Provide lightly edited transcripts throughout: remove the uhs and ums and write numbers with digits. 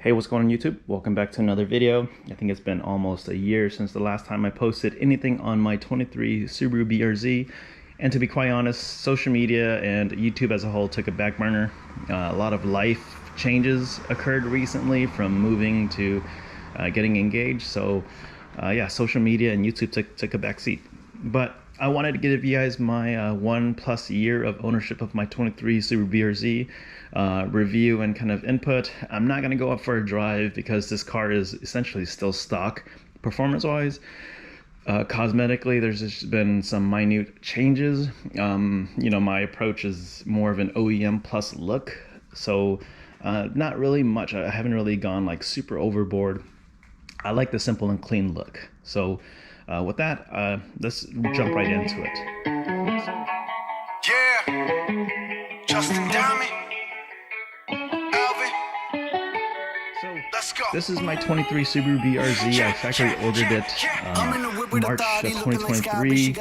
Hey, what's going on YouTube? Welcome back to another video. I think it's been almost a year since the last time I posted anything on my 23 Subaru BRZ. And to be quite honest, social media and YouTube as a whole took a back burner. A lot of life changes occurred recently, from moving to getting engaged. So yeah, social media and YouTube took a back seat. But I wanted to give you guys my 1+ year of ownership of my 23 Subaru BRZ review and kind of input. I'm not going to go up for a drive because this car is essentially still stock performance-wise. Cosmetically, there's just been some minute changes. You know, my approach is more of an OEM plus look, so not really much. I haven't really gone like super overboard. I like the simple and clean look. So with that, let's jump right into it. Yeah, Justin Diamond, Alvin. So Let's go. this is my 23 Subaru BRZ. I factory ordered it March of 2023,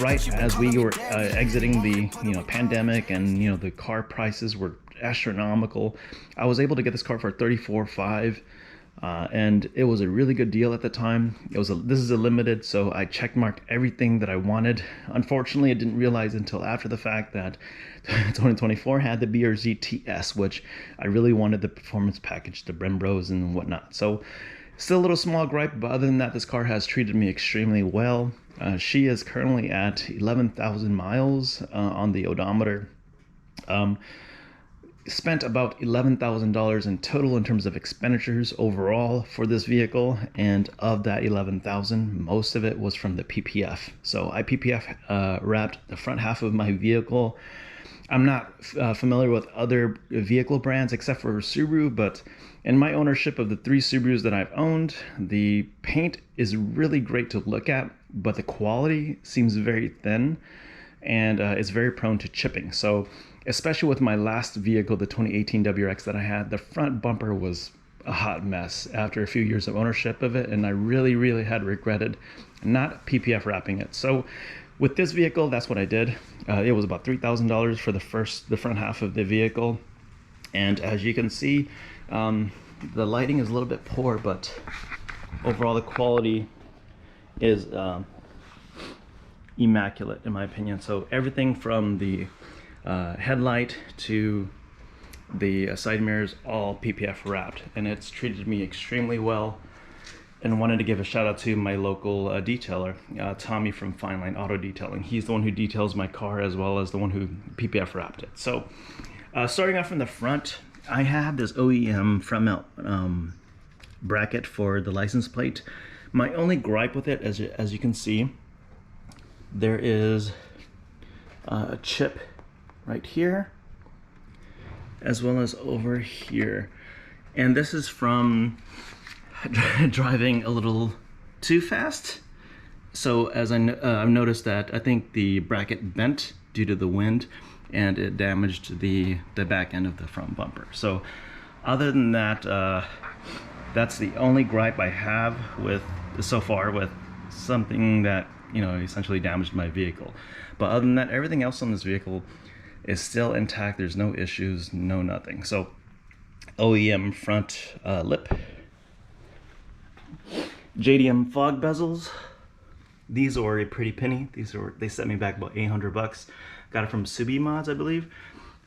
right as we were exiting the pandemic, and the car prices were astronomical. I was able to get this car for $34,500. And it was a really good deal at the time. This is a limited, so I checkmarked everything that I wanted. Unfortunately, I didn't realize until after the fact that 2024 had the BRZ TS, which I really wanted the performance package, the Brembros and whatnot. So still a little small gripe, but other than that, this car has treated me extremely well. She is currently at 11,000 miles on the odometer. Spent about $11,000 in total in terms of expenditures overall for this vehicle, and of that $11,000, most of it was from the PPF. So I PPF wrapped the front half of my vehicle. I'm not familiar with other vehicle brands except for Subaru, but in my ownership of the 3 Subarus that I've owned, the paint is really great to look at, but the quality seems very thin and it's very prone to chipping. So especially with my last vehicle, the 2018 WRX that I had, the front bumper was a hot mess after a few years of ownership of it, and I really had regretted not PPF wrapping it. So with this vehicle, that's what I did. It was about $3,000 for the front half of the vehicle, and as you can see, the lighting is a little bit poor, but overall the quality is immaculate in my opinion. So everything from the headlight to the side mirrors, all PPF wrapped, and it's treated me extremely well. And wanted to give a shout out to my local detailer, Tommy from Fine Line Auto Detailing. He's the one who details my car as well as the one who PPF wrapped it. So starting off from the front, I have this OEM front mount bracket for the license plate. My only gripe with it, as you can see, there is a chip right here as well as over here, and this is from driving a little too fast. So as I've noticed that I think the bracket bent due to the wind, and it damaged the back end of the front bumper. So other than that, that's the only gripe I have with so far with something that essentially damaged my vehicle. But other than that, everything else on this vehicle is still intact. There's no issues, no nothing. So OEM front lip, JDM fog bezels. These are a pretty penny. They set me back about $800. Got it from Subi Mods, I believe.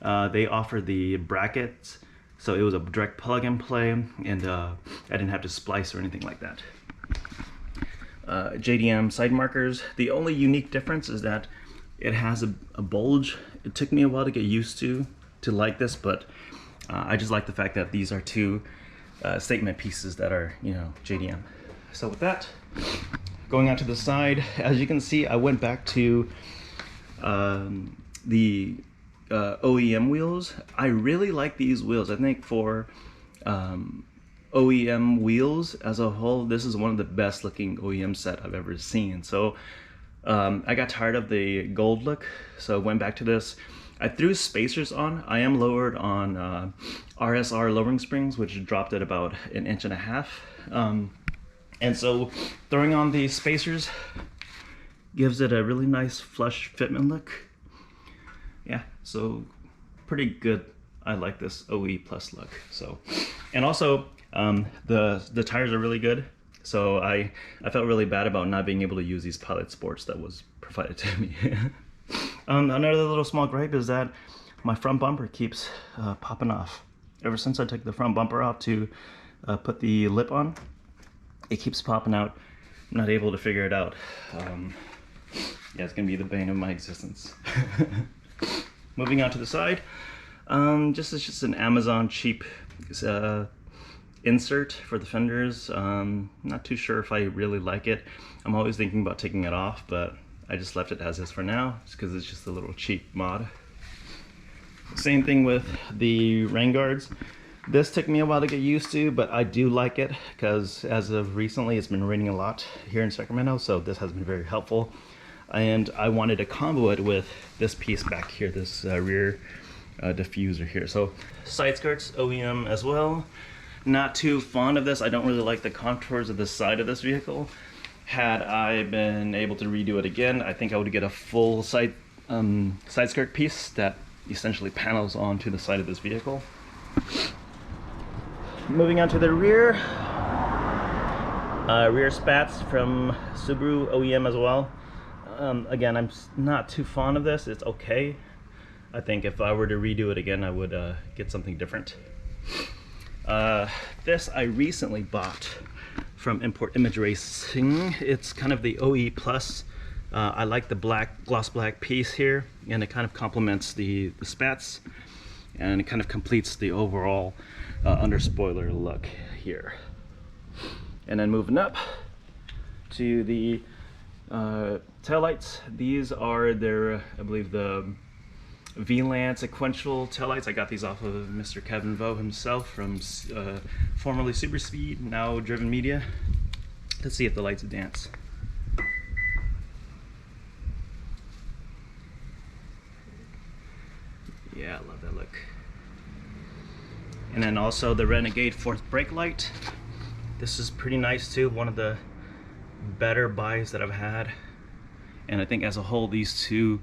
They offered the brackets, so it was a direct plug and play, and I didn't have to splice or anything like that. JDM side markers. The only unique difference is that it has a bulge. It took me a while to get used to like this, but I just like the fact that these are 2 statement pieces that are JDM. So with that, going out to the side, as you can see, I went back to the OEM wheels. I really like these wheels. I think for OEM wheels as a whole, this is one of the best looking OEM set I've ever seen. So I got tired of the gold look, so I went back to this. I threw spacers on. I am lowered on RSR Lowering Springs, which dropped at about 1.5 inches. And so throwing on the spacers gives it a really nice flush fitment look. Yeah, so pretty good. I like this OE plus look. So And also, the tires are really good. So I felt really bad about not being able to use these Pilot Sports that was provided to me. Another little small gripe is that my front bumper keeps popping off. Ever since I took the front bumper off to put the lip on, it keeps popping out. I'm not able to figure it out. Yeah, it's gonna be the bane of my existence. Moving on to the side, it's just an Amazon cheap insert for the fenders. Not too sure if I really like it. I'm always thinking about taking it off, but I just left it as is for now, just because it's just a little cheap mod. Same thing with the rain guards. This took me a while to get used to, but I do like it because as of recently it's been raining a lot here in Sacramento, so this has been very helpful. And I wanted to combo it with this piece back here, this rear diffuser here. So side skirts, OEM as well. Not too fond of this. I don't really like the contours of the side of this vehicle. Had I been able to redo it again, I think I would get a full side skirt piece that essentially panels onto the side of this vehicle. Moving on to the rear. Rear spats from Subaru OEM as well. Again, I'm not too fond of this. It's okay. I think if I were to redo it again, I would get something different. This I recently bought from Import Image Racing. It's kind of the OE Plus. I like the gloss black piece here, and it kind of complements the spats, and it kind of completes the overall under spoiler look here. And then moving up to the taillights. These are their, I believe, the VLAN sequential taillights. I got these off of Mr. Kevin Vo himself from formerly Super Speed, now Driven Media. Let's see if the lights dance. Yeah, I love that look. And then also the Renegade fourth brake light. This is pretty nice too. One of the better buys that I've had. And I think as a whole, these two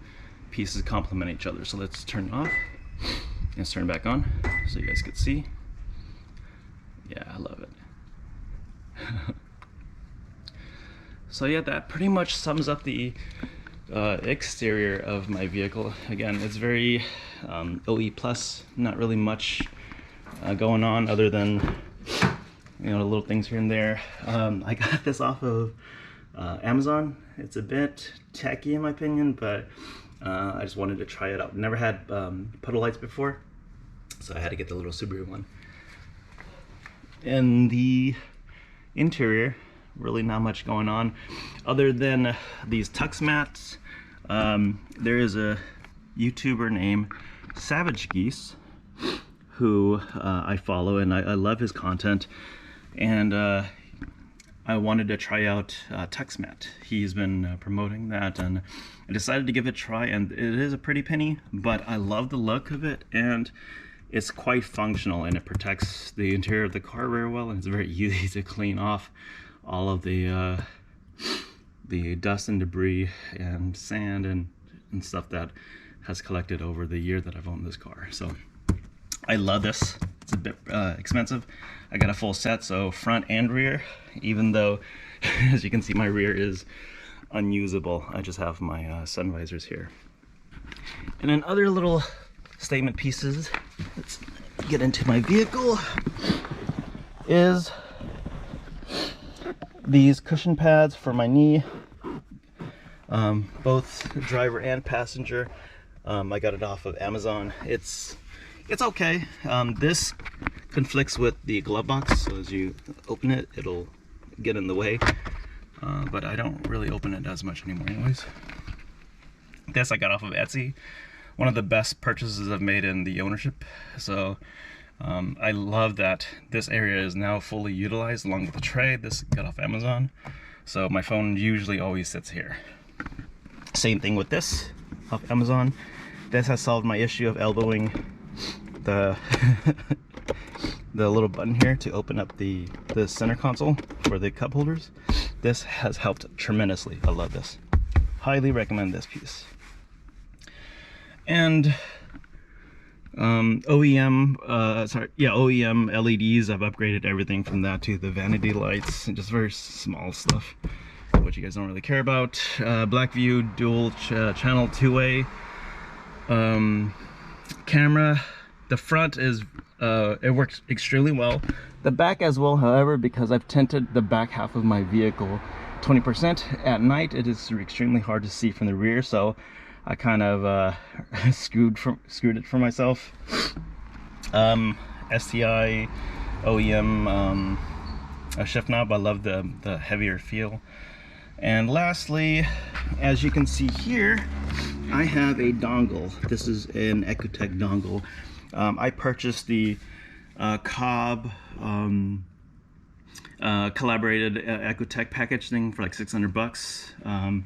pieces complement each other. So let's turn it off. Let's turn it back on so you guys can see. Yeah, I love it. So yeah, that pretty much sums up the exterior of my vehicle. Again, it's very OE plus, not really much going on other than, you know, the little things here and there. I got this off of Amazon. It's a bit tacky in my opinion, but I just wanted to try it out. Never had puddle lights before, so I had to get the little Subaru one. In the interior, really not much going on other than these tux mats. There is a YouTuber named Savage Geese who I follow, and I love his content, and I wanted to try out tux mat. He's been promoting that, and I decided to give it a try, and it is a pretty penny, but I love the look of it, and it's quite functional, and it protects the interior of the car very well, and it's very easy to clean off all of the dust and debris and sand and stuff that has collected over the year that I've owned this car. So I love this. It's a bit expensive. I got a full set, so front and rear, even though as you can see my rear is unusable. I just have my sun visors here. And then other little statement pieces, let's get into my vehicle, is these cushion pads for my knee, both driver and passenger. I got it off of Amazon. It's okay. This conflicts with the glove box, so as you open it, it'll get in the way, but I don't really open it as much anymore anyways. This I got off of Etsy. One of the best purchases I've made in the ownership. So I love that this area is now fully utilized along with the tray. This got off Amazon, so my phone usually always sits here. Same thing with this off Amazon. This has solved my issue of elbowing the the little button here to open up the center console for the cup holders. This has helped tremendously. I love this. Highly recommend this piece. And OEM LEDs. I've upgraded everything from that to the vanity lights and just very small stuff, which you guys don't really care about. Blackview dual channel 2-way camera. The front is it works extremely well. The back as well, however, because I've tinted the back half of my vehicle 20% at night, it is extremely hard to see from the rear, so I kind of screwed it for myself. STI OEM shift knob. I love the heavier feel. And lastly, as you can see here, I have a dongle. This is an Ecotech dongle. I purchased the Cobb collaborated Ecotech package thing for like 600 bucks. And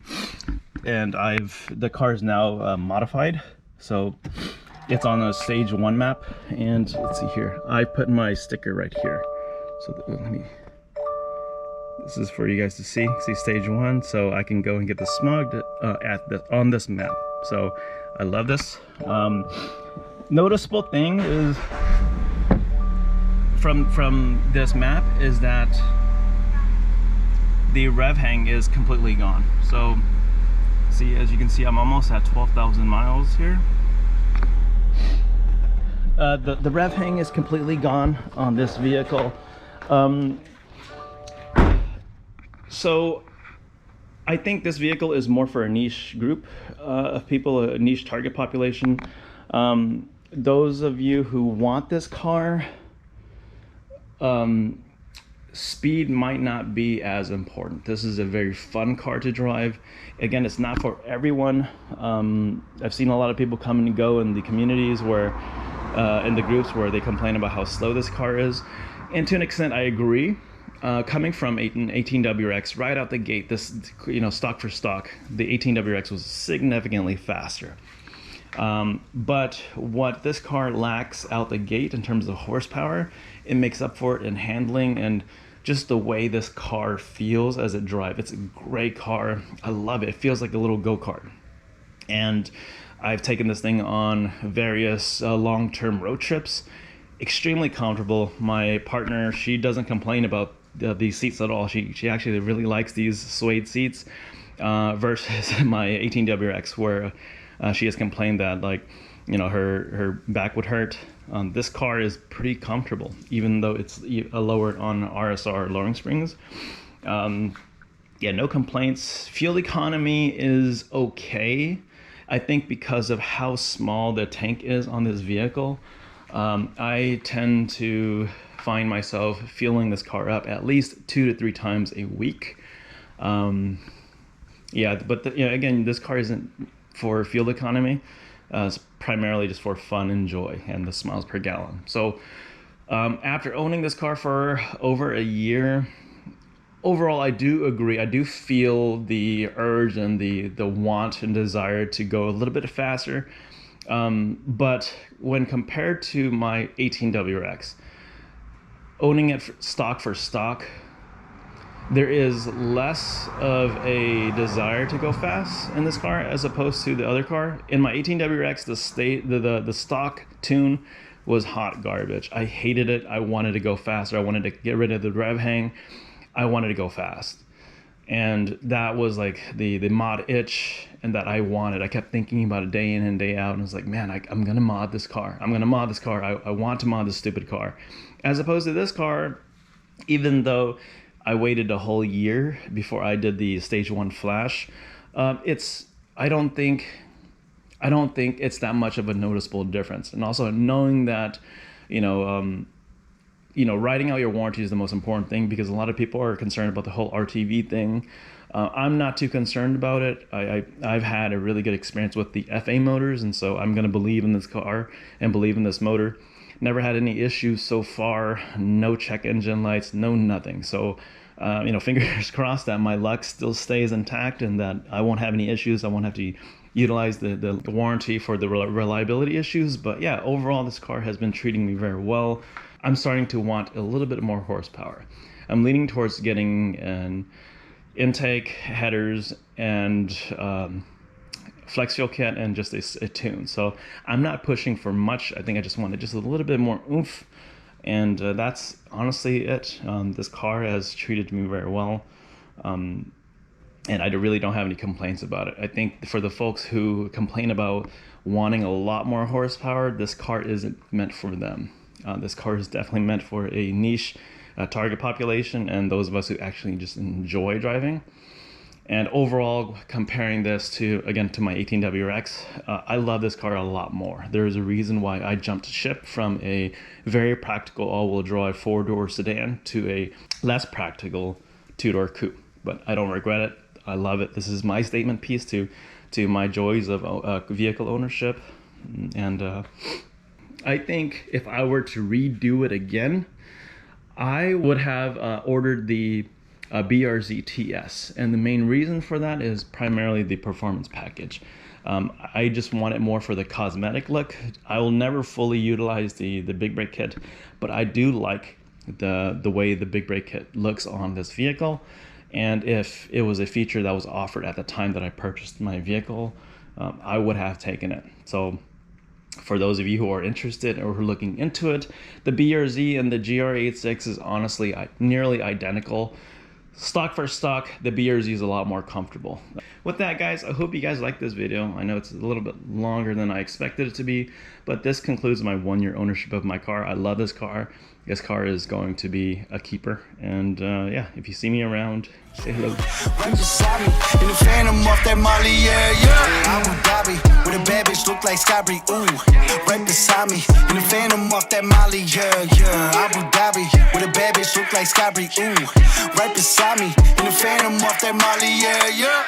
the car is now modified, so it's on a stage 1 map. And let's see here, I put my sticker right here, so this is for you guys to see stage 1, so I can go and get the smug on this map. So I love this. Noticeable thing is from this map is that the rev hang is completely gone. So see, as you can see, I'm almost at 12,000 miles here. The rev hang is completely gone on this vehicle. So I think this vehicle is more for a niche group of people, a niche target population. Those of you who want this car, speed might not be as important. This is a very fun car to drive. Again, it's not for everyone. I've seen a lot of people come and go in the communities where, in the groups where they complain about how slow this car is. And to an extent, I agree. Coming from an 18WX right out the gate, this, stock for stock, the 18WX was significantly faster. But what this car lacks out the gate in terms of horsepower, it makes up for it in handling and just the way this car feels as it drives. It's a great car. I love it. It feels like a little go-kart. And I've taken this thing on various long-term road trips. Extremely comfortable. My partner, she doesn't complain about these seats at all. She actually really likes these suede seats versus my 18WX, where she has complained that, like, her back would hurt. This car is pretty comfortable, even though it's lowered on RSR Lowering Springs. Yeah, no complaints. Fuel economy is okay. I think because of how small the tank is on this vehicle, I tend to find myself fueling this car up at least 2 to 3 times a week. Yeah, but again, this car isn't for fuel economy. It's primarily just for fun and joy and the miles per gallon. So after owning this car for over a year, overall, I do agree. I do feel the urge and the want and desire to go a little bit faster. But when compared to my 18WX, owning it stock for stock, there is less of a desire to go fast in this car as opposed to the other car. In my 18WX, the stock tune was hot garbage. I hated it. I wanted to go faster. I wanted to get rid of the rev hang. I wanted to go fast. And that was like the mod itch, and that I wanted. I kept thinking about it day in and day out, and I was like, man, I'm gonna mod this car. I'm gonna mod this car. I want to mod this stupid car. As opposed to this car, even though I waited a whole year before I did the stage 1 flash, I don't think it's that much of a noticeable difference. And also knowing that, writing out your warranty is the most important thing, because a lot of people are concerned about the whole RTV thing. I'm not too concerned about it. I've had a really good experience with the FA motors, and so I'm going to believe in this car and believe in this motor. Never had any issues so far. No check engine lights, no nothing. So, fingers crossed that my luck still stays intact and that I won't have any issues. I won't have to utilize the warranty for the reliability issues. But yeah, overall, this car has been treating me very well. I'm starting to want a little bit more horsepower. I'm leaning towards getting an intake, headers, and flex fuel kit and just a tune. So I'm not pushing for much. I think I just wanted just a little bit more oomph, and that's honestly it. This car has treated me very well, and I really don't have any complaints about it. I think for the folks who complain about wanting a lot more horsepower, this car isn't meant for them. This car is definitely meant for a niche target population and those of us who actually just enjoy driving. And overall, comparing this to my 18WRX, I love this car a lot more. There's a reason why I jumped ship from a very practical all-wheel drive 4-door sedan to a less practical 2-door coupe. But I don't regret it. I love it. This is my statement piece to my joys of vehicle ownership. And I think if I were to redo it again, I would have ordered the BRZ TS, and the main reason for that is primarily the performance package. I just want it more for the cosmetic look. I will never fully utilize the big brake kit, but I do like the way the big brake kit looks on this vehicle. And if it was a feature that was offered at the time that I purchased my vehicle, I would have taken it. So for those of you who are interested or who are looking into it, the BRZ and the GR86 is honestly nearly identical. Stock for stock, the BRZ is a lot more comfortable. With that, guys, I hope you guys like this video. I know it's a little bit longer than I expected it to be, but this concludes my 1-year ownership of my car. I love this car. This car is going to be a keeper. And yeah, if you see me around, say hello. Right beside me, in the phantom off that Molly, yeah. Abu Dhabi, with a bad bitch look like Scotty, ooh. Right beside me, in the phantom off that Molly, yeah. Abu Dhabi, with a bad bitch look like Scotty, ooh. Right beside me, in the phantom off that Molly, yeah.